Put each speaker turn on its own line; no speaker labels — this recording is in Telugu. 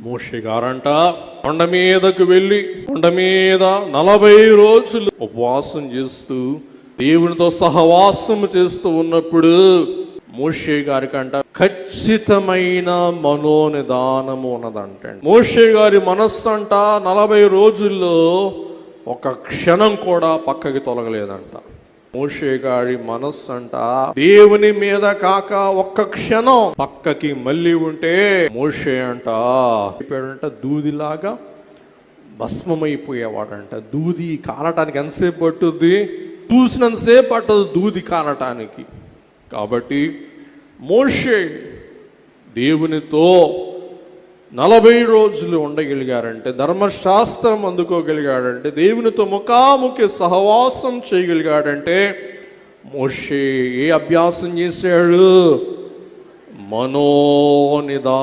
మోషే గారంట కొండ మీదకు వెళ్ళి కొండ మీద 40 రోజులు ఉపవాసం చేస్తూ దేవునితో సహవాసం చేస్తూ ఉన్నప్పుడు మోషే గారికంట ఖచ్చితమైన మనోనిదానము ఉన్నదంట. మోషే గారి మనస్సు అంట 40 రోజుల్లో ఒక క్షణం కూడా పక్కకి తొలగలేదంట. మోషే గారి మనస్సు అంట దేవుని మీద కాక ఒక్క క్షణం పక్కకి మళ్ళీ ఉంటే మోషే అంట దూదిలాగా భస్మమైపోయేవాడంట. దూది కాలటానికి ఎంతసేపు పట్టుద్ది? చూసినంతసేపు పట్టదు దూది కాలటానికి. కాబట్టి మోషే దేవునితో 40 రోజులు ఉండగలిగారంటే, ధర్మశాస్త్రం అందుకోగలిగాడంటే, దేవునితో ముఖాముఖి సహవాసం చేయగలిగాడంటే మోషే ఏ అభ్యాసం చేశాడు? మనోనిదానము.